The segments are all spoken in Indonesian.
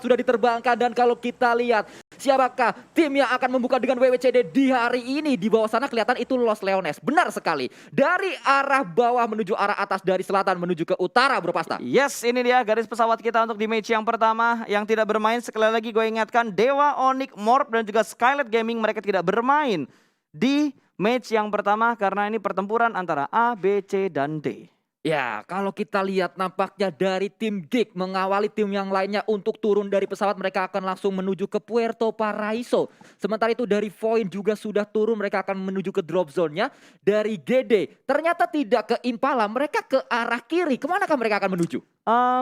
sudah diterbangkan dan kalau kita lihat siapakah tim yang akan membuka dengan WWCD di hari ini. Di bawah sana kelihatan itu Los Leones. Benar sekali. Dari arah bawah menuju arah atas, dari selatan menuju ke utara, Bro Pasta. Yes, ini dia garis pesawat kita untuk di match yang pertama. Yang tidak bermain sekali lagi gue ingatkan, Dewa, Onyx, Morp dan juga Skylight Gaming mereka tidak bermain di match yang pertama karena ini pertempuran antara A, B, C, dan D. Ya, kalau kita lihat nampaknya dari tim Geek mengawali tim yang lainnya untuk turun dari pesawat, mereka akan langsung menuju ke Puerto Paraiso. Sementara itu dari Void juga sudah turun, mereka akan menuju ke drop zone-nya. Dari GD ternyata tidak ke Impala, mereka ke arah kiri. Kemanakah mereka akan menuju?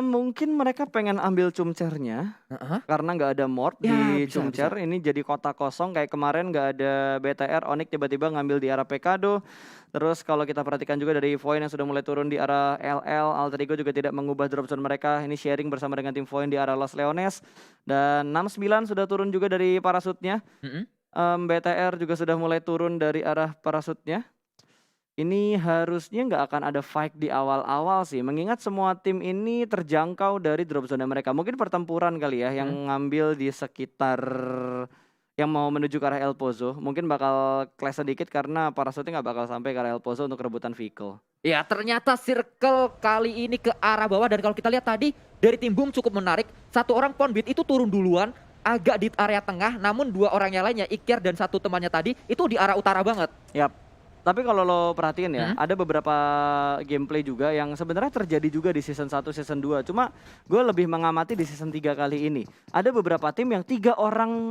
Mungkin mereka pengen ambil cumcernya karena nggak ada Morp Ya, di bisa, cumcer. bisa. Ini jadi kota kosong kayak kemarin nggak ada BTR. Onyx tiba-tiba ngambil di arah Pekado. Terus kalau kita perhatikan juga dari Void yang sudah mulai turun di arah LL, Alter Ego juga tidak mengubah drop zone mereka. Ini sharing bersama dengan tim Void di arah Los Leones. Dan 69 sudah turun juga dari parasutnya. BTR juga sudah mulai turun dari arah parasutnya. Ini harusnya nggak akan ada fight di awal-awal sih. Mengingat semua tim ini terjangkau dari drop zone mereka. Mungkin pertempuran kali ya yang ngambil di sekitar yang mau menuju ke arah El Pozo. Mungkin bakal clash sedikit karena parasutnya nggak bakal sampai ke arah El Pozo untuk rebutan vehicle. Ya, ternyata circle kali ini ke arah bawah dan kalau kita lihat tadi dari tim Boom cukup menarik. Satu orang Ponbit itu turun duluan agak di area tengah, namun dua orang yang lainnya Iker dan satu temannya tadi itu di arah utara banget. Yap. Tapi kalau lo perhatiin ya, ada beberapa gameplay juga yang sebenarnya terjadi juga di season 1, season 2. Cuma gue lebih mengamati di season 3 kali ini. Ada beberapa tim yang tiga orang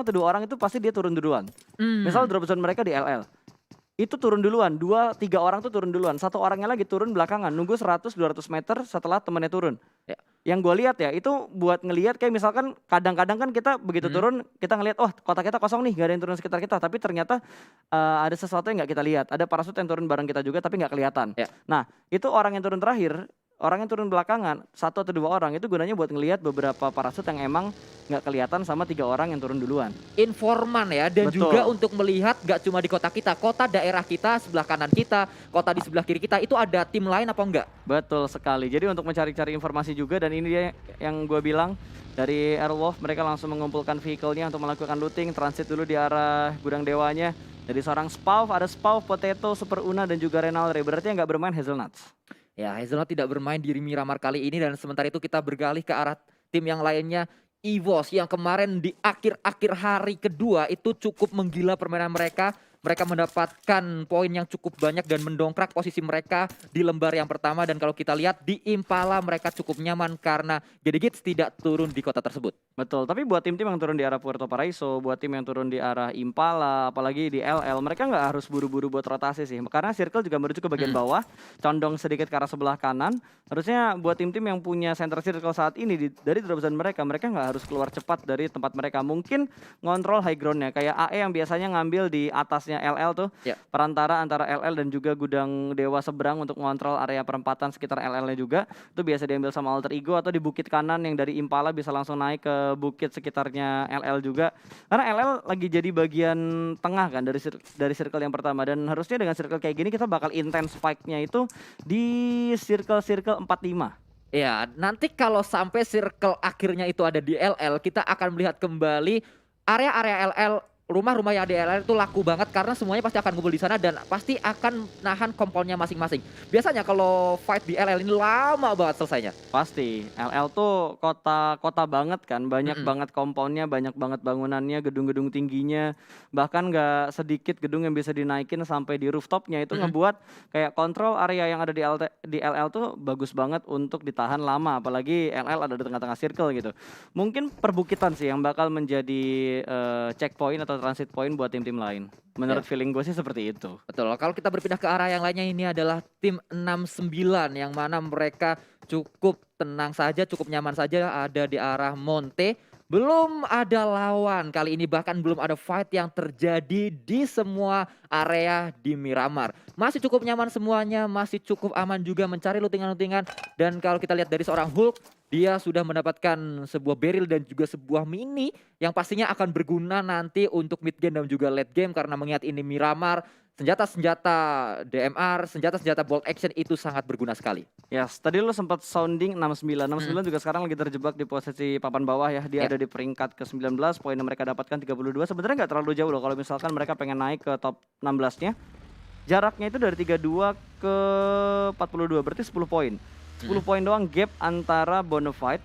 atau 2 orang itu pasti dia turun duluan. Misal drop zone mereka di LL. Itu turun duluan, 2-3 orang tuh turun duluan. Satu orangnya lagi turun belakangan, nunggu 100-200 meter setelah temennya turun. Ya. Yang gue lihat ya, itu buat ngelihat kayak misalkan kadang-kadang kan kita begitu turun, kita ngelihat, oh kota kita kosong nih, gak ada yang turun sekitar kita. Tapi ternyata ada sesuatu yang gak kita lihat. Ada parasut yang turun bareng kita juga tapi gak kelihatan. Ya. Nah, itu orang yang turun terakhir, orang yang turun belakangan, 1 atau 2 orang itu gunanya buat ngelihat beberapa parasut yang emang nggak kelihatan sama 3 orang yang turun duluan. Informan ya, dan Betul. juga untuk melihat gak cuma di kota kita, kota daerah kita, sebelah kanan kita, kota di sebelah kiri kita, itu ada tim lain apa enggak? Betul sekali. Jadi untuk mencari-cari informasi juga, dan ini dia yang gue bilang dari Airwolf, mereka langsung mengumpulkan vehicle-nya untuk melakukan looting, transit dulu di arah gudang dewanya. Dari seorang Spav, ada Spav, Potato, Super Una dan juga Renalre. Berarti yang nggak bermain Hazelnuts. Ya, Hazelnut tidak bermain di Miramar kali ini dan sementara itu kita bergalih ke arah tim yang lainnya. EVOS yang kemarin di akhir-akhir hari kedua itu cukup menggila permainan mereka. Mereka mendapatkan poin yang cukup banyak dan mendongkrak posisi mereka di lembar yang pertama. Dan kalau kita lihat di Impala mereka cukup nyaman karena GDGits tidak turun di kota tersebut. Betul, tapi buat tim-tim yang turun di arah Puerto Paraiso, buat tim yang turun di arah Impala, apalagi di LL, mereka nggak harus buru-buru buat rotasi sih. Karena circle juga menuju ke bagian bawah, condong sedikit ke arah sebelah kanan. Harusnya buat tim-tim yang punya center circle saat ini, dari drop zone mereka nggak harus keluar cepat dari tempat mereka. Mungkin ngontrol high groundnya, kayak AE yang biasanya ngambil di atasnya LL tuh, perantara antara LL dan juga gudang dewa seberang untuk ngontrol area perempatan sekitar LL-nya juga. Itu biasa diambil sama Alter Ego atau di bukit kanan yang dari Impala bisa langsung naik ke bukit sekitarnya LL juga. Karena LL lagi jadi bagian tengah kan dari circle yang pertama, dan harusnya dengan circle kayak gini kita bakal intense fight-nya itu di circle 45. Ya, nanti kalau sampai circle akhirnya itu ada di LL, kita akan melihat kembali area-area LL, rumah-rumah yang di LL itu laku banget karena semuanya pasti akan ngumpul di sana dan pasti akan nahan komponnya masing-masing. Biasanya kalau fight di LL ini lama banget selesainya. Pasti, LL tuh kota banget kan, banyak banget komponnya, banyak banget bangunannya, gedung-gedung tingginya, bahkan nggak sedikit gedung yang bisa dinaikin sampai di rooftopnya. Itu ngebuat kayak kontrol area yang ada di LL tuh bagus banget untuk ditahan lama, apalagi LL ada di tengah-tengah circle gitu. Mungkin perbukitan sih yang bakal menjadi checkpoint atau transit point buat tim-tim lain. Menurut feeling gue sih seperti itu. Betul, kalau kita berpindah ke arah yang lainnya, ini adalah tim 69 yang mana mereka cukup tenang saja, cukup nyaman saja ada di arah Monte. Belum ada lawan kali ini, bahkan belum ada fight yang terjadi di semua area di Miramar. Masih cukup nyaman semuanya, masih cukup aman juga mencari lootingan-lootingan. Dan kalau kita lihat dari seorang Hulk, dia sudah mendapatkan sebuah barrel dan juga sebuah mini yang pastinya akan berguna nanti untuk mid game dan juga late game karena mengingat ini Miramar. senjata-senjata DMR, senjata-senjata bolt action itu sangat berguna sekali. Yes, tadi lu sempat sounding 69. 69 juga sekarang lagi terjebak di posisi papan bawah ya. Dia Ya. ada di peringkat ke-19, poin yang mereka dapatkan 32. Sebenarnya nggak terlalu jauh loh kalau misalkan mereka pengen naik ke top 16-nya. Jaraknya itu dari 32 ke 42, berarti 10 poin. 10 poin doang gap antara Bonafide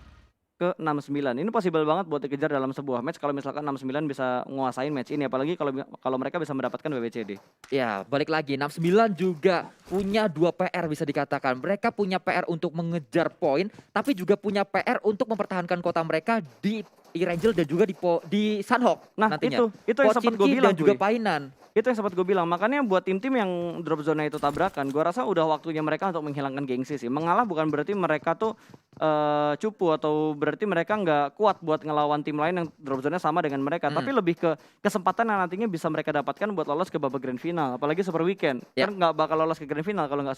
ke 69. Ini possible banget buat dikejar dalam sebuah match kalau misalkan 69 bisa nguasain match ini, apalagi kalau mereka bisa mendapatkan WBCD. Ya, balik lagi 69 juga punya 2 PR bisa dikatakan. Mereka punya PR untuk mengejar poin, tapi juga punya PR untuk mempertahankan kota mereka di Erangel dan juga di Sunhawk Nah, nantinya. itu yang sempat gue Pochinki bilang dan juga Puy. Painan. Itu yang sempat gue bilang, makanya buat tim-tim yang drop zone itu tabrakan, gue rasa udah waktunya mereka untuk menghilangkan gengsi sih. Mengalah bukan berarti mereka tuh cupu atau berarti mereka nggak kuat buat ngelawan tim lain yang drop zone-nya sama dengan mereka, tapi lebih ke kesempatan yang nantinya bisa mereka dapatkan buat lolos ke babak grand final, apalagi Super Weekend. Ya. Kan nggak bakal lolos ke grand final kalau nggak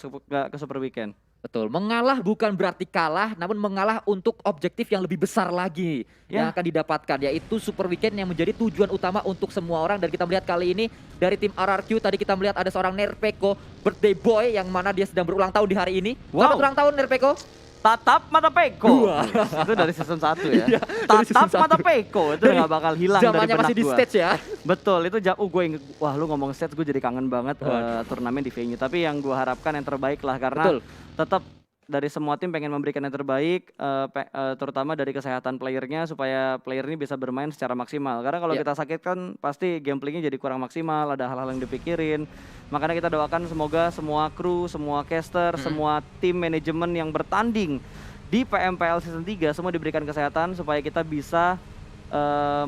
ke Super Weekend. Betul, mengalah bukan berarti kalah, namun mengalah untuk objektif yang lebih besar lagi yang akan didapatkan, yaitu Super Weekend yang menjadi tujuan utama untuk semua orang. Dan kita melihat kali ini dari tim RRQ, tadi kita melihat ada seorang Nerpeko birthday boy yang mana dia sedang berulang tahun di hari ini. Wow. Selamat ulang tahun Nerpeko. Tatap mata Peko. Wah. Itu dari season 1 ya. Iya, dari season Tatap mata 1. Peko itu nggak bakal hilang dari Zamannya benak masih di gua. stage ya. Betul, itu gue inget, wah lu ngomong stage gue jadi kangen banget turnamen di venue. Tapi yang gue harapkan yang terbaik lah, karena Betul. tetap dari semua tim pengen memberikan yang terbaik, terutama dari kesehatan playernya supaya player ini bisa bermain secara maksimal. Karena kalau Ya. kita sakit kan pasti gameplaynya jadi kurang maksimal, ada hal-hal yang dipikirin. Makanya kita doakan semoga semua kru, semua caster, semua tim manajemen yang bertanding di PMPL Season 3 semua diberikan kesehatan supaya kita bisa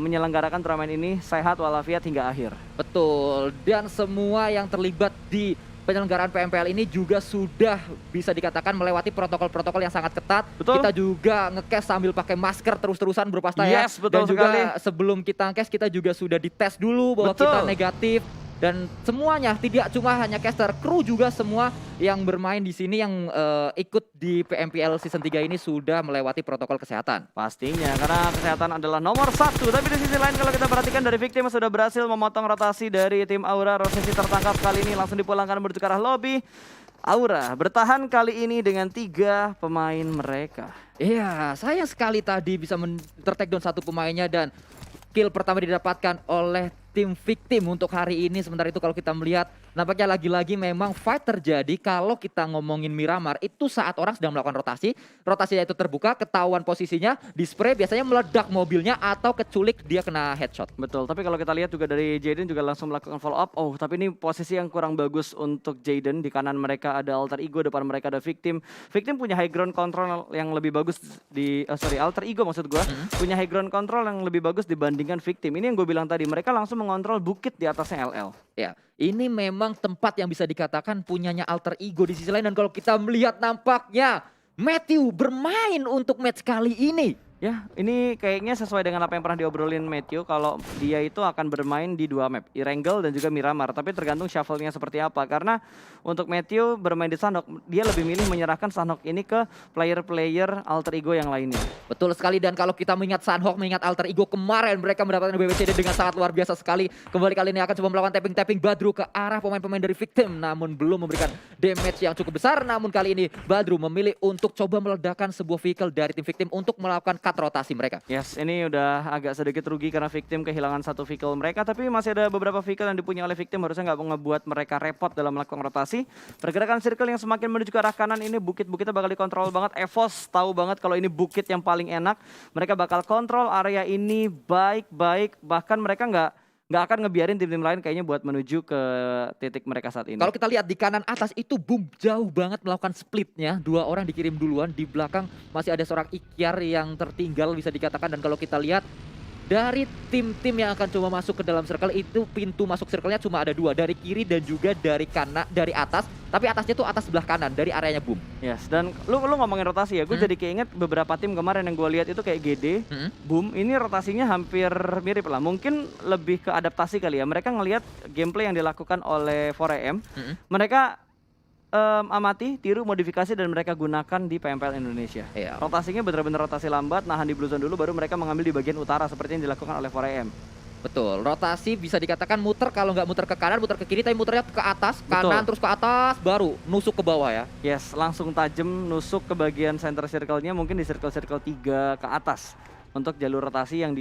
menyelenggarakan turnamen ini sehat walafiat hingga akhir. Betul, dan semua yang terlibat di penyelenggaraan PMPL ini juga sudah bisa dikatakan melewati protokol-protokol yang sangat ketat. Betul. Kita juga nge-cash sambil pakai masker terus-terusan Bro Pasta ya. Yes, betul Dan juga sekali. sebelum kita nge-cash kita juga sudah dites dulu bahwa Betul. kita negatif. Dan semuanya, tidak cuma hanya caster, kru juga semua yang bermain di sini yang ikut di PMPL Season 3 ini sudah melewati protokol kesehatan. Pastinya, karena kesehatan adalah nomor 1. Tapi di sisi lain kalau kita perhatikan dari Victim sudah berhasil memotong rotasi dari tim Aura. Rosesi tertangkap kali ini langsung dipulangkan menuju ke arah lobby. Aura bertahan kali ini dengan 3 pemain mereka. Iya, sayang sekali tadi bisa ter-take down satu pemainnya dan kill pertama didapatkan oleh tim Victim untuk hari ini. Sementara itu kalau kita melihat nampaknya lagi-lagi memang fight terjadi. Kalau kita ngomongin Miramar itu saat orang sedang melakukan rotasi, rotasinya itu terbuka, ketahuan posisinya, di spray biasanya meledak mobilnya atau keculik dia kena headshot. Betul, tapi kalau kita lihat juga dari Jaden juga langsung melakukan follow up. Oh, tapi ini posisi yang kurang bagus untuk Jaden. Di kanan mereka ada Alter Ego, depan mereka ada Victim. Victim punya high ground control yang lebih bagus Alter Ego maksud gue. Punya high ground control yang lebih bagus dibandingkan Victim. Ini yang gue bilang tadi, mereka langsung mengontrol bukit di atasnya LL. Ya, ini memang tempat yang bisa dikatakan punyanya Alter Ego di sisi lain. Dan kalau kita melihat nampaknya Matthew bermain untuk match kali ini. Ya, ini kayaknya sesuai dengan apa yang pernah diobrolin Matthew, kalau dia itu akan bermain di 2 map, Erangel dan juga Miramar, tapi tergantung shuffle-nya seperti apa. Karena untuk Matthew bermain di Sunhawk, dia lebih milih menyerahkan Sunhawk ini ke player-player Alter Ego yang lainnya. Betul sekali, dan kalau kita mengingat Sunhawk, mengingat Alter Ego kemarin mereka mendapatkan WBCD dengan sangat luar biasa sekali. Kembali kali ini akan coba melakukan tapping Badru ke arah pemain-pemain dari Victim, namun belum memberikan damage yang cukup besar. Namun kali ini Badru memilih untuk coba meledakkan sebuah vehicle dari tim Victim untuk melakukan cut rotasi mereka. Yes, ini udah agak sedikit rugi karena Victim kehilangan 1 vehicle mereka, tapi masih ada beberapa vehicle yang dipunyai oleh Victim, harusnya nggak ngebuat mereka repot dalam melakukan rotasi. Pergerakan circle yang semakin menuju ke arah kanan ini, bukit-bukitnya bakal dikontrol banget. EVOS tahu banget kalau ini bukit yang paling enak. Mereka bakal kontrol area ini baik-baik, bahkan mereka nggak akan ngebiarin tim-tim lain kayaknya buat menuju ke titik mereka saat ini. Kalau kita lihat di kanan atas itu Boom jauh banget melakukan splitnya. 2 orang dikirim duluan, di belakang masih ada seorang Ikyar yang tertinggal bisa dikatakan. Dan kalau kita lihat dari tim-tim yang akan coba masuk ke dalam circle itu, pintu masuk circle-nya cuma ada 2, dari kiri dan juga dari kanan, dari atas. Tapi atasnya tuh atas sebelah kanan dari areanya Boom. Yes, dan lu ngomongin rotasi ya, gue jadi keinget beberapa tim kemarin yang gue lihat itu kayak GD, Boom, ini rotasinya hampir mirip lah. Mungkin lebih ke adaptasi kali ya. Mereka ngelihat gameplay yang dilakukan oleh 4AM, mereka amati, tiru, modifikasi dan mereka gunakan di PMPL Indonesia. Iya. Rotasinya benar-benar rotasi lambat, nahan di blue zone dulu, baru mereka mengambil di bagian utara seperti yang dilakukan oleh 4AM. Betul, rotasi bisa dikatakan muter, kalau nggak muter ke kanan, muter ke kiri, tapi muternya ke atas, Betul. kanan, terus ke atas, baru nusuk ke bawah ya. Yes, langsung tajam nusuk ke bagian center circle-nya mungkin di circle-circle 3 ke atas. Untuk jalur rotasi yang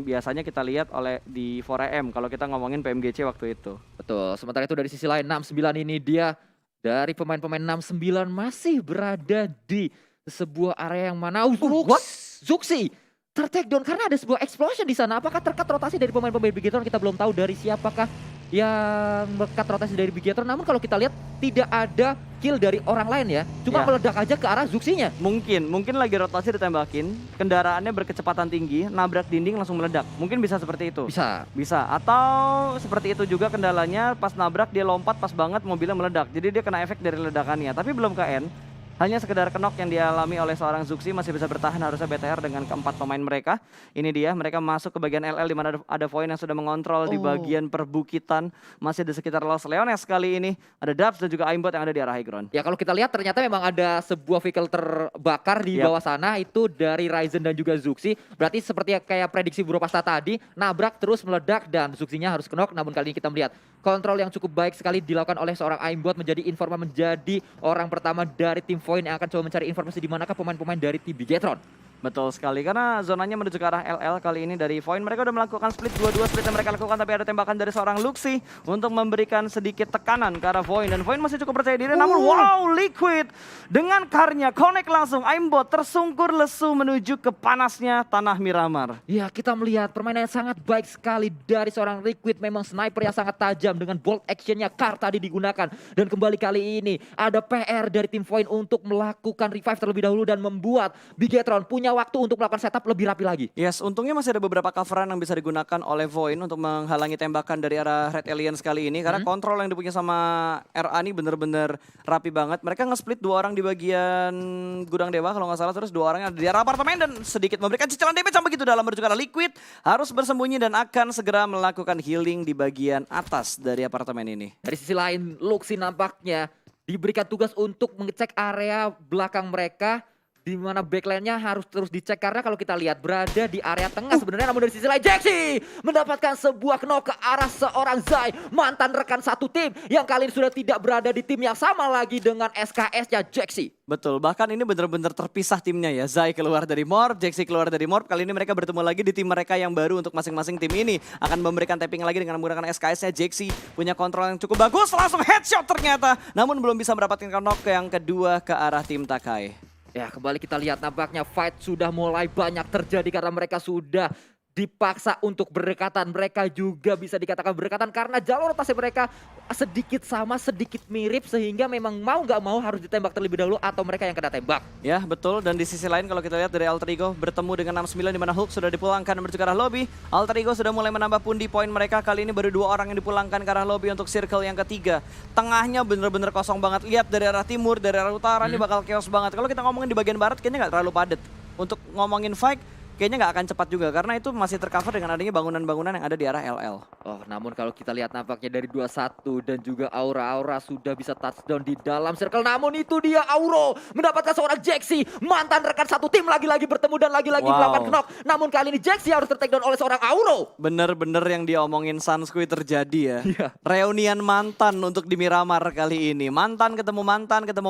biasanya kita lihat oleh di 4AM kalau kita ngomongin PMGC waktu itu. Betul, sementara itu dari sisi lain 69 ini dia dari pemain-pemain 69 masih berada di sebuah area yang mana What? Zuxi ter-takedown karena ada sebuah explosion di sana. Apakah terkat rotasi dari pemain-pemain Bigetron, kita belum tahu dari siapakah yang berkat rotasi dari Bigetron. Namun kalau kita lihat tidak ada kill dari orang lain ya. Cuma Ya. meledak aja ke arah Zuxinya. Mungkin lagi rotasi ditembakin, kendaraannya berkecepatan tinggi, nabrak dinding langsung meledak. Mungkin bisa seperti itu. Bisa. Atau seperti itu juga kendalanya pas nabrak dia lompat pas banget mobilnya meledak. Jadi dia kena efek dari ledakannya. Tapi belum ke end. Hanya sekedar kenok yang dialami oleh seorang Zuxi, masih bisa bertahan harusnya BTR dengan keempat pemain mereka. Ini dia, mereka masuk ke bagian LL di mana ada Void yang sudah mengontrol di bagian perbukitan. Masih di sekitar Los Leones kali ini. Ada Dubs dan juga Aimbot yang ada di arah high ground. Ya kalau kita lihat ternyata memang ada sebuah vehicle terbakar di Yap. bawah sana, itu dari Ryzen dan juga Zuxi. Berarti seperti kayak prediksi Bro Pasta tadi, nabrak terus meledak dan Zuxinya harus kenok. Namun kali ini kita melihat kontrol yang cukup baik sekali dilakukan oleh seorang Aimbot, menjadi informan, menjadi orang pertama dari tim Void yang akan coba mencari informasi di manakah pemain-pemain dari tim Bigetron. Betul sekali, karena zonanya menuju ke arah LL kali ini dari Void. Mereka udah melakukan split, dua-dua split yang mereka lakukan, tapi ada tembakan dari seorang Luxi untuk memberikan sedikit tekanan ke arah Void. Dan Void masih cukup percaya diri, namun wow, Liquid dengan karnya connect langsung. Aimbot tersungkur lesu menuju ke panasnya tanah Miramar. Ya, kita melihat permainan yang sangat baik sekali dari seorang Liquid. Memang sniper yang sangat tajam dengan bolt actionnya Kar tadi digunakan. Dan kembali kali ini ada PR dari tim Void untuk melakukan revive terlebih dahulu dan membuat Bigetron punya waktu untuk melakukan setup lebih rapi lagi. Yes, untungnya masih ada beberapa coveran yang bisa digunakan oleh Void untuk menghalangi tembakan dari arah Red Aliens kali ini. Karena kontrol yang dipunya sama RA ini bener-bener rapi banget. Mereka nge-split 2 orang di bagian gudang dewa kalau nggak salah. Terus 2 orang yang ada di arah apartemen dan sedikit memberikan cicilan damage sampai begitu dalam menuju ke arah Liquid. Harus bersembunyi dan akan segera melakukan healing di bagian atas dari apartemen ini. Dari sisi lain, Luxi nampaknya diberikan tugas untuk mengecek area belakang mereka, di mana backline-nya harus terus dicek karena kalau kita lihat berada di area tengah sebenarnya. Namun dari sisi lain Jaxi mendapatkan sebuah knock ke arah seorang Zai, mantan rekan satu tim yang kali ini sudah tidak berada di tim yang sama lagi dengan SKS-nya Jaxi. Betul, bahkan ini benar-benar terpisah timnya ya. Zai keluar dari Morph, Jaxi keluar dari Morph. Kali ini mereka bertemu lagi di tim mereka yang baru untuk masing-masing tim ini. Akan memberikan tapping lagi dengan menggunakan SKS-nya. Jaxi punya kontrol yang cukup bagus, langsung headshot ternyata. Namun belum bisa mendapatkan knock yang kedua ke arah tim Takai. Ya, kembali kita lihat nampaknya fight sudah mulai banyak terjadi karena mereka sudah dipaksa untuk berdekatan. Mereka juga bisa dikatakan berdekatan karena jalur rotasi mereka sedikit sama, sedikit mirip, sehingga memang mau nggak mau harus ditembak terlebih dahulu atau mereka yang kena tembak. Ya betul, dan di sisi lain kalau kita lihat dari Alter Ego bertemu dengan 69 di mana Hulk sudah dipulangkan menuju ke arah lobby. Alter Ego sudah mulai menambah pundi poin mereka. Kali ini baru 2 orang yang dipulangkan ke arah lobby untuk circle yang ketiga. Tengahnya bener-bener kosong banget. Lihat dari arah timur, dari arah utara ini bakal chaos banget. Kalau kita ngomongin di bagian barat kayaknya nggak terlalu padat. Untuk ngomongin fight kayaknya nggak akan cepat juga karena itu masih tercover dengan adanya bangunan-bangunan yang ada di arah LL. Oh, namun kalau kita lihat nampaknya dari 21 dan juga Aura sudah bisa touchdown di dalam circle. Namun itu dia Auro mendapatkan seorang Jaxi, mantan rekan satu tim lagi-lagi bertemu dan lagi-lagi melakukan knock. Namun kali ini Jaxi harus ter-takedown oleh seorang Auro. Bener-bener yang diomongin Sunsquid terjadi ya. Iya. Reunian mantan untuk di Miramar kali ini. Mantan ketemu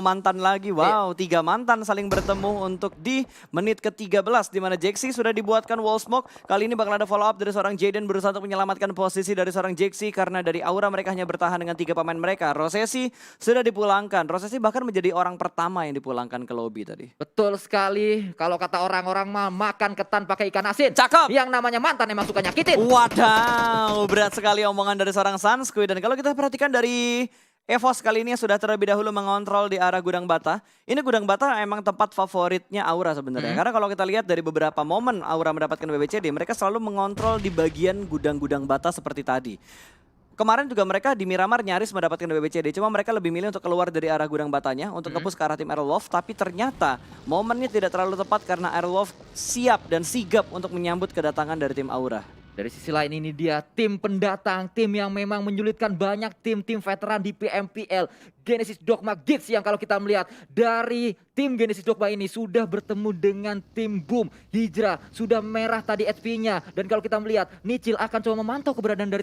mantan lagi. Wow, 3 mantan saling bertemu untuk di menit ke-13 di mana Jaxi sudah dibuatkan wall smoke. Kali ini bakal ada follow up dari seorang Jaden berusaha untuk menyelamatkan posisi dari seorang Jaxi karena dari Aura mereka hanya bertahan dengan 3 pemain mereka. Rosesi sudah dipulangkan. Rosesi bahkan menjadi orang pertama yang dipulangkan ke lobby tadi. Betul sekali. Kalau kata orang-orang mah makan ketan pakai ikan asin. Cakep. Yang namanya mantan emang suka nyakitin. Wadaw, berat sekali omongan dari seorang Sunsquid. Dan kalau kita perhatikan dari EVOS kali ini sudah terlebih dahulu mengontrol di arah Gudang Bata. Ini Gudang Bata emang tempat favoritnya Aura sebenarnya. Karena kalau kita lihat dari beberapa momen Aura mendapatkan BBCD, mereka selalu mengontrol di bagian gudang-gudang Bata seperti tadi. Kemarin juga mereka di Miramar nyaris mendapatkan BBCD, cuma mereka lebih milih untuk keluar dari arah Gudang Batanya untuk nge-push ke arah tim Airwolf. Tapi ternyata momennya tidak terlalu tepat karena Airwolf siap dan sigap untuk menyambut kedatangan dari tim Aura. Dari sisi lain ini dia tim pendatang, tim yang memang menyulitkan banyak tim-tim veteran di PMPL. Genesis Dogma Kids yang kalau kita melihat dari tim Genesis Dogma ini sudah bertemu dengan tim Boom. Hijrah sudah merah tadi HP-nya. Dan kalau kita melihat Nichil akan coba memantau keberadaan dari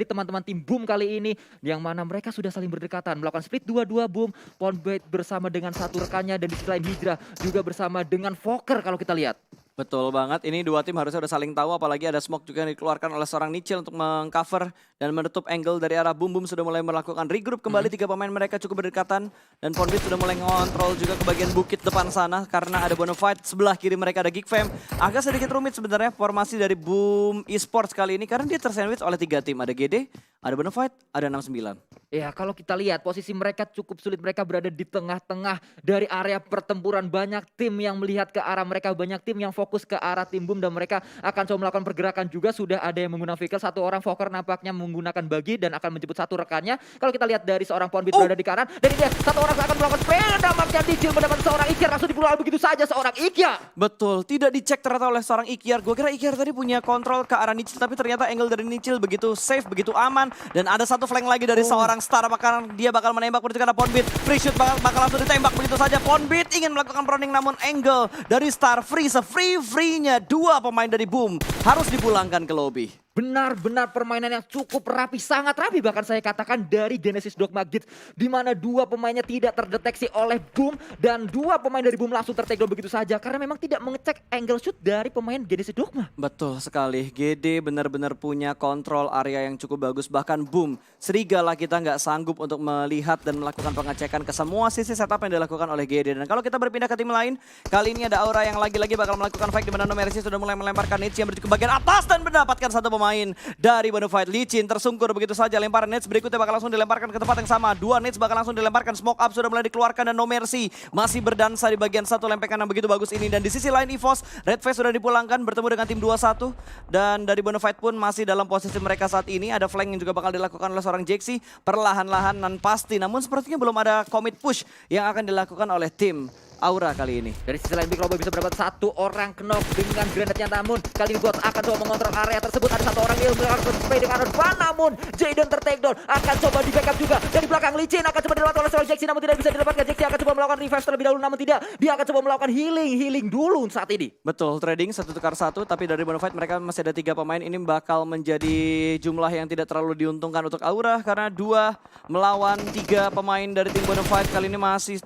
teman-teman tim Boom kali ini. Yang mana mereka sudah saling berdekatan. Melakukan split 2-2 Boom. Ponbait bersama dengan satu rekannya dan di sisi lain Hijrah juga bersama dengan Fokker kalau kita lihat. Betul banget, ini dua tim harusnya udah saling tahu, apalagi ada smoke juga yang dikeluarkan oleh seorang Nichil untuk mengcover dan menutup angle dari arah Boom. Boom sudah mulai melakukan regroup kembali, tiga pemain mereka cukup berdekatan dan Ponbit sudah mulai ngontrol juga ke bagian bukit depan sana karena ada Bonafide, sebelah kiri mereka ada Geek Fam. Agak sedikit rumit sebenarnya formasi dari Boom Esports kali ini karena dia tersandwich oleh tiga tim, ada GD, ada Bonafide, ada 69. Ya kalau kita lihat posisi mereka cukup sulit, mereka berada di tengah-tengah dari area pertempuran. Banyak tim yang melihat ke arah mereka, banyak tim yang fokus ke arah tim Boom dan mereka akan coba melakukan pergerakan juga. Sudah ada yang menggunakan vehicle, satu orang Fokker nampaknya menggunakan bagi dan akan menjemput satu rekannya. Kalau kita lihat dari seorang Ponbit berada di kanan, dan ini dia satu orang akan melakukan spray, nampaknya Nichil mendapat seorang Ikyar langsung dibunuh begitu saja seorang Ikyar. Betul, tidak dicek ternyata oleh seorang Ikyar. Gue kira Ikyar tadi punya kontrol ke arah Nichil, tapi ternyata angle dari Nichil begitu safe, begitu aman. Dan ada satu flank lagi dari seorang Star, apakah dia bakal menembak menuju ke arah Ponbit. Free shoot bakal langsung ditembak begitu saja. Ponbit ingin melakukan proning namun angle dari Star free, se-free-free-nya dua pemain dari Boom harus dipulangkan ke lobby. Benar-benar permainan yang cukup rapi, sangat rapi bahkan saya katakan dari Genesis Dogma Kids, di mana dua pemainnya tidak terdeteksi oleh Boom dan dua pemain dari Boom langsung tertakedown begitu saja karena memang tidak mengecek angle shoot dari pemain Genesis Dogma. Betul sekali, GD benar-benar punya kontrol area yang cukup bagus, bahkan Boom serigala kita nggak sanggup untuk melihat dan melakukan pengecekan ke semua sisi setup yang dilakukan oleh GD. Dan kalau kita berpindah ke tim lain, kali ini ada Aura yang lagi-lagi bakal melakukan fight di mana No Mercy sudah mulai melemparkan Nietzsche yang menuju ke bagian atas dan mendapatkan satu pemain dari Bonafide. Licin tersungkur begitu saja, lemparan nets berikutnya bakal langsung dilemparkan ke tempat yang sama. Dua nets bakal langsung dilemparkan, smoke up sudah mulai dikeluarkan dan No Mercy masih berdansa di bagian satu lempekan yang begitu bagus ini. Dan di sisi lain EVOS, Red Face sudah dipulangkan bertemu dengan tim 2-1 dan dari Bonafide pun masih dalam posisi mereka saat ini. Ada flank yang juga bakal dilakukan oleh seorang Jaxi perlahan-lahan dan pasti, namun sepertinya belum ada commit push yang akan dilakukan oleh tim Aura kali ini. Dari sisi lain Big Robo bisa mendapat satu orang knock dengan granatnya, namun kali ini Bot akan coba mengontrol area tersebut. Ada satu orang yang melakukan spray dengan Arvan, namun Jaden tertakedown. Akan coba di backup juga dari belakang. Licin akan coba dilakukan oleh seorang Jaxi, namun tidak bisa didapatkan. Jaxi akan coba melakukan revive terlebih dahulu, namun tidak. Dia akan coba melakukan healing dulu saat ini. Betul, trading satu tukar satu, tapi dari Bonafide mereka masih ada tiga pemain. Ini bakal menjadi jumlah yang tidak terlalu diuntungkan untuk Aura karena dua melawan tiga pemain dari tim Bonafide. Kali ini masih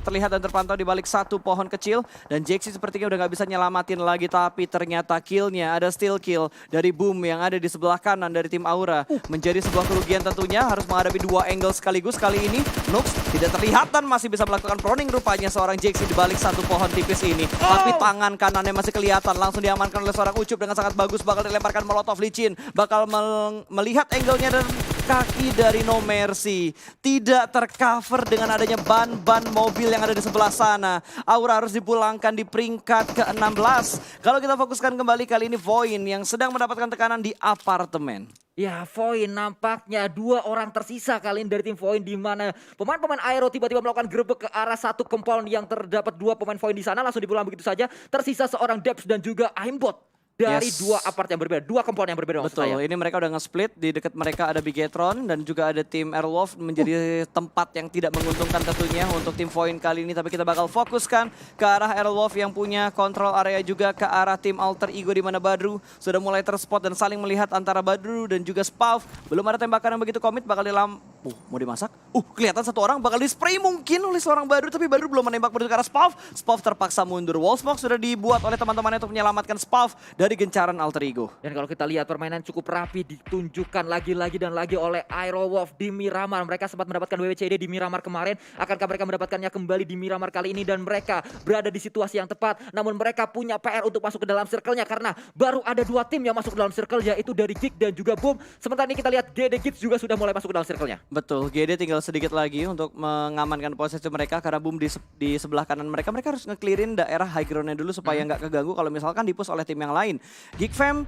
terlihat dan terpantau di balik satu pohon kecil dan Jaxi sepertinya udah nggak bisa nyelamatin lagi, tapi ternyata killnya ada steal kill dari Boom yang ada di sebelah kanan dari tim Aura. Menjadi sebuah kerugian tentunya, harus menghadapi dua angle sekaligus. Kali ini Nux tidak terlihat dan masih bisa melakukan proning rupanya seorang Jaxi di balik satu pohon tipis ini. Tapi tangan kanannya masih kelihatan, langsung diamankan oleh seorang Ucup dengan sangat bagus. Bakal dilemparkan Molotov. Licin bakal melihat angle-nya dan kaki dari No Mercy tidak tercover dengan adanya ban-ban mobil yang ada di sebelah sana. Aura harus dipulangkan di peringkat ke-16. Kalau kita fokuskan kembali kali ini Voin yang sedang mendapatkan tekanan di apartemen. Ya, Voin nampaknya dua orang tersisa kali ini dari tim Voin, di mana pemain-pemain Aero tiba-tiba melakukan gerbek ke arah satu compound yang terdapat dua pemain Voin di sana, langsung dipulang begitu saja. Tersisa seorang Debs dan juga Aimbot. Dari dua apart yang berbeda, dua komponen yang berbeda. Betul, ini mereka udah nge-split, di dekat mereka ada Bigetron dan juga ada tim Airwolf, menjadi tempat yang tidak menguntungkan tentunya untuk tim Voin kali ini. Tapi kita bakal fokuskan ke arah Airwolf yang punya kontrol area juga ke arah tim Alter Ego, di mana Badru sudah mulai terspot dan saling melihat antara Badru dan juga Spav. Belum ada tembakan yang begitu komit, bakal mau dimasak. Kelihatan satu orang bakal di-spray mungkin oleh seorang Badru, tapi Badru belum menembak menuju ke arah Spav. Spav terpaksa mundur. Wall smoke sudah dibuat oleh teman-temannya untuk menyelamatkan Spav dari gencaran Alter Ego. Dan kalau kita lihat permainan cukup rapi ditunjukkan lagi-lagi dan lagi oleh Aerowolf di Miramar. Mereka sempat mendapatkan WWCD di Miramar kemarin. Akankah mereka mendapatkannya kembali di Miramar kali ini? Dan mereka berada di situasi yang tepat. Namun mereka punya PR untuk masuk ke dalam circle-nya karena baru ada dua tim yang masuk ke dalam circle, yaitu dari Geek dan juga Boom. Sementara ini kita lihat GD Kids juga sudah mulai masuk ke dalam circle-nya. Betul, GD tinggal sedikit lagi untuk mengamankan posisi mereka karena Boom di sebelah kanan mereka. Mereka harus nge-clearin daerah high ground-nya dulu supaya nggak keganggu kalau misalkan dipus oleh tim yang lain. Geek Fam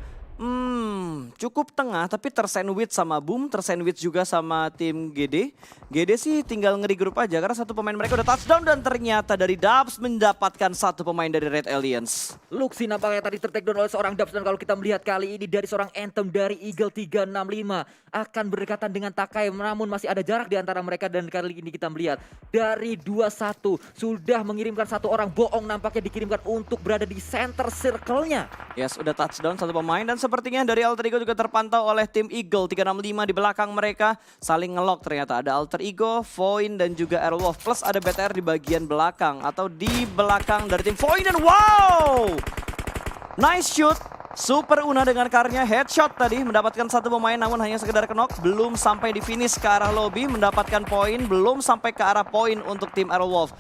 Cukup tengah tapi tersandwich sama Boom, tersandwich juga sama tim GD. GD sih tinggal nge-regroup aja karena satu pemain mereka udah touchdown dan ternyata dari Dubs mendapatkan satu pemain dari Red Aliens. Luxi nampaknya tadi tertakedown oleh seorang Dubs, dan kalau kita melihat kali ini dari seorang Anthem dari Eagle 365 akan berdekatan dengan Takai, namun masih ada jarak di antara mereka, dan kali ini kita melihat dari 2-1 sudah mengirimkan satu orang bohong nampaknya dikirimkan untuk berada di center circle-nya. Yes, udah touchdown satu pemain dan sepertinya dari Alter Ego juga terpantau oleh tim Eagle 365 di belakang mereka. Saling ngelock ternyata, ada Alter Ego, Void dan juga Airwolf. Plus ada BTR di bagian belakang atau di belakang dari tim Void, dan wow! Nice shoot. Super Una dengan karnya headshot tadi mendapatkan satu pemain namun hanya sekedar knock, belum sampai di finish ke arah lobby mendapatkan poin, belum sampai ke arah poin untuk tim Airwolf.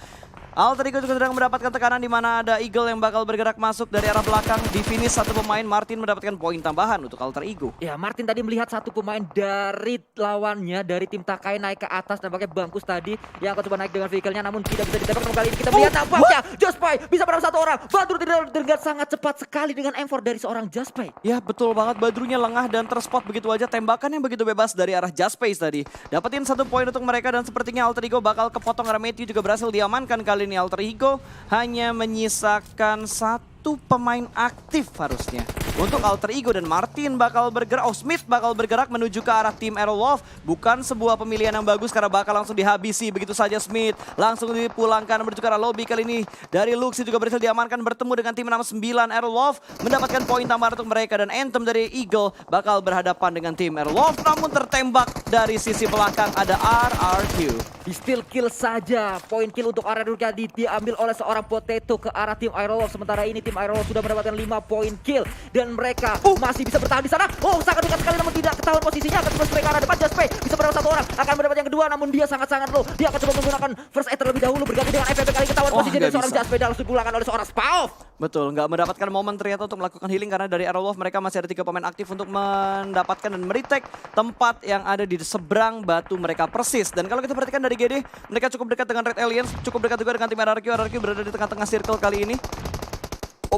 Alter Ego juga sedang mendapatkan tekanan di mana ada Eagle yang bakal bergerak masuk dari arah belakang. Di finish satu pemain, Martin mendapatkan poin tambahan untuk Alter Ego. Ya, Martin tadi melihat satu pemain dari lawannya dari tim Takai naik ke atas, nampaknya Bangkus tadi yang akan coba naik dengan vehicle-nya namun tidak bisa ditembak. Namun kali ini kita melihat nampaknya Jaspai bisa menang satu orang. Badru dengan sangat cepat sekali dengan M4 dari seorang Jaspai. Ya betul banget, Badrunya lengah dan terspot begitu aja, tembakan yang begitu bebas dari arah Jaspace tadi. Dapetin satu poin untuk mereka dan sepertinya Alter Ego bakal kepotong karena Matthew juga berhasil diamankan. Kali ini Alter Ego hanya menyisakan satu pemain aktif harusnya untuk Alter Ego, dan Martin bakal bergerak, Smith bakal bergerak menuju ke arah tim Airwolf. Bukan sebuah pemilihan yang bagus karena bakal langsung dihabisi begitu saja. Smith langsung dipulangkan menuju ke arah lobby. Kali ini dari Luxi juga berhasil diamankan bertemu dengan tim 69 Airwolf, mendapatkan poin tambahan untuk mereka, dan Anthem dari Eagle bakal berhadapan dengan tim Airwolf namun tertembak dari sisi belakang ada RRQ. Di steal kill saja, poin kill untuk RRQ diambil oleh seorang Potato ke arah tim Airwolf. Sementara ini tim Airwolf sudah mendapatkan 5 poin kill dan mereka masih bisa bertahan di sana. Oh, sangat dekat sekali namun tidak ketahuan posisinya. Akan coba mereka arah depan. Jaspe bisa mendapat satu orang, akan mendapat yang kedua namun dia sangat-sangat low. Dia akan coba menggunakan first aid terlebih dahulu berganti dengan FFP. Kali ketahuan posisi dari seorang Jaspe dan langsung dipulangkan oleh seorang Spaoff. Betul, nggak mendapatkan momen ternyata untuk melakukan healing karena dari Airwolf mereka masih ada 3 pemain aktif untuk mendapatkan dan meretake tempat yang ada di seberang batu mereka persis. Dan kalau kita perhatikan dari GD, mereka cukup dekat dengan Red Aliens, cukup dekat juga dengan tim RRQ. RRQ berada di tengah-tengah circle kali ini.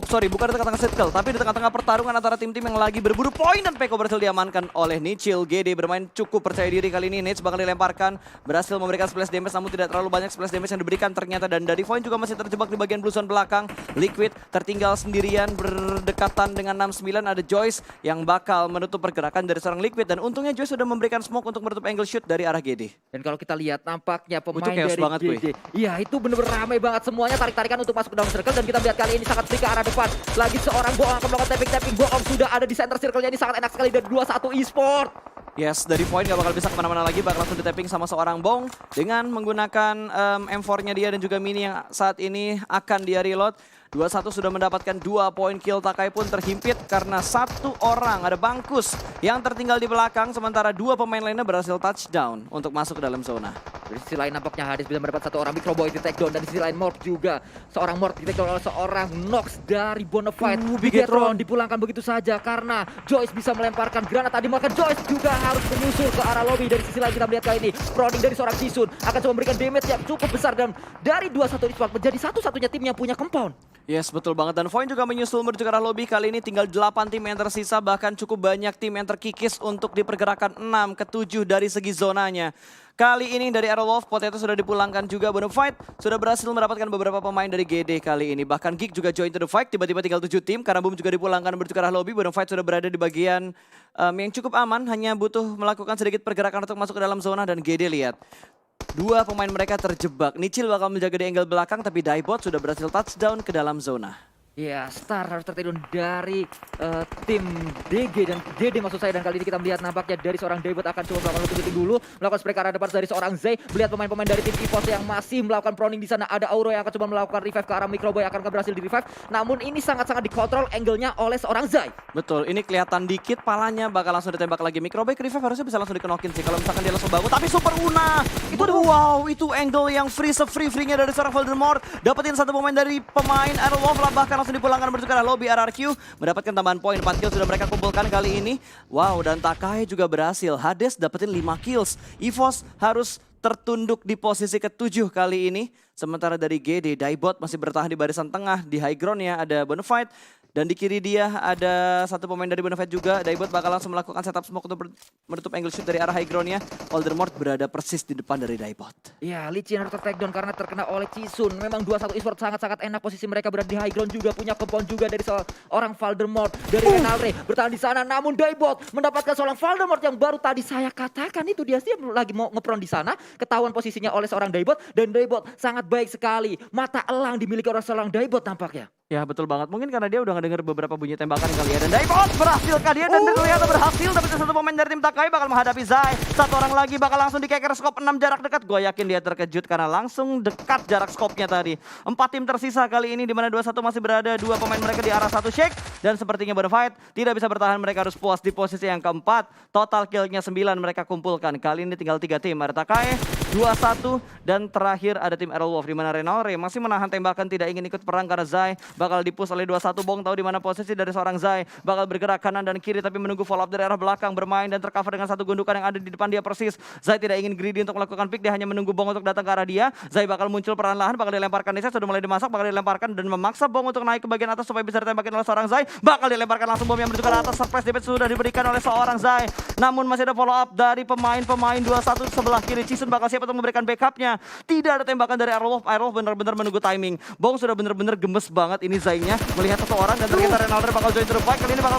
Bukan di tengah-tengah circle, tapi di tengah-tengah pertarungan antara tim-tim yang lagi berburu poin, dan Peko berhasil diamankan oleh Nichil. GD bermain cukup percaya diri kali ini. Nate bakal dilemparkan, berhasil memberikan splash damage namun tidak terlalu banyak splash damage yang diberikan ternyata, dan dari Void juga masih terjebak di bagian blue zone belakang. Liquid tertinggal sendirian berdekatan dengan 69, ada Joyce yang bakal menutup pergerakan dari seorang Liquid, dan untungnya Joyce sudah memberikan smoke untuk menutup angle shoot dari arah GD. Dan kalau kita lihat nampaknya pemain chaos dari banget, GD, iya itu bener-bener ramai banget semuanya, tarik-tarikan untuk masuk ke dalam circle, dan kita lihat kali ini sangat free ke arah depan. Lagi seorang Bohong akan melakukan tapping. Bohong sudah ada di center circle-nya, ini sangat enak sekali dari 2-1 eSport. Yes, dari Void gak bakal bisa kemana-mana lagi, bakal langsung di-tapping sama seorang Bong dengan menggunakan M4-nya dia dan juga Mini yang saat ini akan dia reload. 2-1 sudah mendapatkan 2 poin kill. Takai pun terhimpit karena satu orang, ada Bangkus yang tertinggal di belakang, sementara 2 pemain lainnya berhasil touchdown untuk masuk ke dalam zona. Di sisi lain nampaknya Hades bisa mendapat satu orang Microboy di takedown, dan di sisi lain Morph juga. Seorang Morph di takedown oleh seorang Nox dari Bonafide. Bigetron dipulangkan begitu saja karena Joyce bisa melemparkan granat tadi, maka Joyce juga harus menyusul ke arah lobby. Dari sisi lain kita melihat kali ini prodding dari seorang Jisun akan coba memberikan damage yang cukup besar, dan dari 2-1 eSport menjadi satu-satunya tim yang punya compound. Yes, betul banget, dan Void juga menyusul menuju ke arah lobby. Kali ini tinggal 8 tim yang tersisa, bahkan cukup banyak tim yang terkikis untuk dipergerakan 6 ke 7 dari segi zonanya. Kali ini dari Airwolf, Potato sudah dipulangkan juga. Bonafide sudah berhasil mendapatkan beberapa pemain dari GD kali ini. Bahkan Geek juga join to the fight, tiba-tiba tinggal 7 tim. Karena Boom juga dipulangkan menuju ke arah lobby. Bonafide sudah berada di bagian yang cukup aman, hanya butuh melakukan sedikit pergerakan untuk masuk ke dalam zona, dan GD lihat. 2 pemain mereka terjebak. Nichil bakal menjaga di angle belakang, tapi Daibot sudah berhasil touchdown ke dalam zona. Ya, Star harus tertidur dari tim DG dan GD maksud saya, dan kali ini kita melihat nampaknya dari seorang Daibot akan coba melakukan looting dulu, melakukan spray ke arah depan dari seorang Zay. Melihat pemain-pemain dari tim EVOS yang masih melakukan proning di sana, ada Auro yang akan coba melakukan revive ke arah Microboy, akan berhasil di revive. Namun ini sangat-sangat dikontrol angle-nya oleh seorang Zay. Betul, ini kelihatan dikit palanya bakal langsung ditembak lagi. Microboy ke revive harusnya bisa langsung dikenokin sih kalau misalkan dia langsung bangun. Tapi Super Una, itu wow, itu angle yang free-nya dari seorang Voldemort. Dapetin satu pemain dari pemain Airwolf lah, bahkan langsung dipulangkan menuju ke arah lobby. RRQ mendapatkan tambahan poin, 4 kill sudah mereka kumpulkan kali ini. Wow, dan Takai juga berhasil. Hades dapetin 5 kills. EVOS harus tertunduk di posisi ke-7 kali ini. Sementara dari GD, Daibot masih bertahan di barisan tengah. Di high ground-nya ada Bonafide. Dan di kiri dia ada satu pemain dari Bonafide juga. Daibot bakal langsung melakukan setup smoke untuk menutup angle shoot dari arah high ground-nya. Voldemort berada persis di depan dari Daibot. Ya, Lee Chin harus takedown karena terkena oleh Chisun. Memang 2-1 esports sangat-sangat enak, posisi mereka berada di high ground juga, punya compound juga dari seorang Voldemort, dari Renalre bertahan di sana. Namun Daibot mendapatkan seorang Voldemort yang baru tadi saya katakan itu dia lagi mau ngepron di sana, ketahuan posisinya oleh seorang Daibot, dan Daibot sangat baik sekali. Mata elang dimiliki oleh seorang Daibot tampaknya. Ya betul banget, mungkin karena dia udah ngedenger beberapa bunyi tembakan kali ya. Dan Daibot berhasilkah dia, dan ternyata berhasil. Tapi satu pemain dari tim Takai bakal menghadapi Zai. Satu orang lagi bakal langsung dikeker scope 6 jarak dekat. Gue yakin dia terkejut karena langsung dekat jarak scope-nya tadi. 4 tim tersisa kali ini, dimana 2-1 masih berada. 2 pemain mereka di arah satu Shake. Dan sepertinya Bonafide tidak bisa bertahan, mereka harus puas di posisi yang keempat. Total kill-nya 9 mereka kumpulkan. Kali ini tinggal 3 tim, ada Takai, 2-1, dan terakhir ada tim Aerolwolf, di mana Renalre masih menahan tembakan, tidak ingin ikut perang karena Zai bakal dipush oleh 2-1. Bong tahu di mana posisi dari seorang Zai, bakal bergerak kanan dan kiri tapi menunggu follow up dari arah belakang, bermain dan tercover dengan satu gundukan yang ada di depan dia persis. Zai tidak ingin greedy untuk melakukan pick, dia hanya menunggu Bong untuk datang ke arah dia. Zai bakal muncul perlahan-lahan, bakal dilemparkan Nisa, sudah mulai dimasak, bakal dilemparkan dan memaksa Bong untuk naik ke bagian atas supaya bisa ditembakin oleh seorang Zai. Bakal dilemparkan langsung bom yang menuju ke atas, surprise damage sudah diberikan oleh seorang Zai. Namun masih ada follow up dari pemain 2-1 sebelah kiri. Chisun bakal siap untuk memberikan backupnya. Tidak ada tembakan dari Aerolwolf. Aerolwolf benar-benar menunggu timing. Bong sudah benar-benar gemes banget ini Zai-nya melihat satu orang, dan ternyata Renalre bakal join to the fight. Kali ini bakal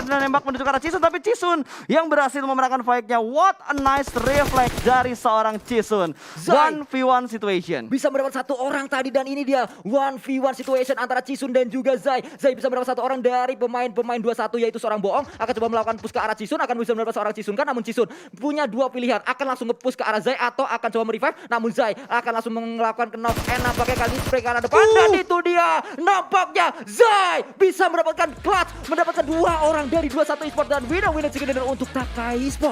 menembak menuju ke arah Chisun, tapi Chisun yang berhasil memenangkan fight-nya. What a nice reflex dari seorang Chisun. 1v1 situation. Bisa mendapat satu orang tadi, dan ini dia 1v1 situation antara Chisun dan juga Zai. Zai bisa mendapat satu orang dari pemain 2-1 yaitu seorang Boong. Akan coba melakukan push ke arah Chisun, akan bisa mendapat seorang Chisun kan. Namun Chisun punya dua pilihan, akan langsung nge-push ke arah Zai atau akan coba merevive. Namun Zai akan langsung melakukan knock and nampaknya kali ini spray ke arah depan. Dan itu dia, nampaknya Zai bisa mendapatkan clutch, mendapatkan 2 orang dari 2-1 esports dan winner chicken dinner untuk Takai Esports.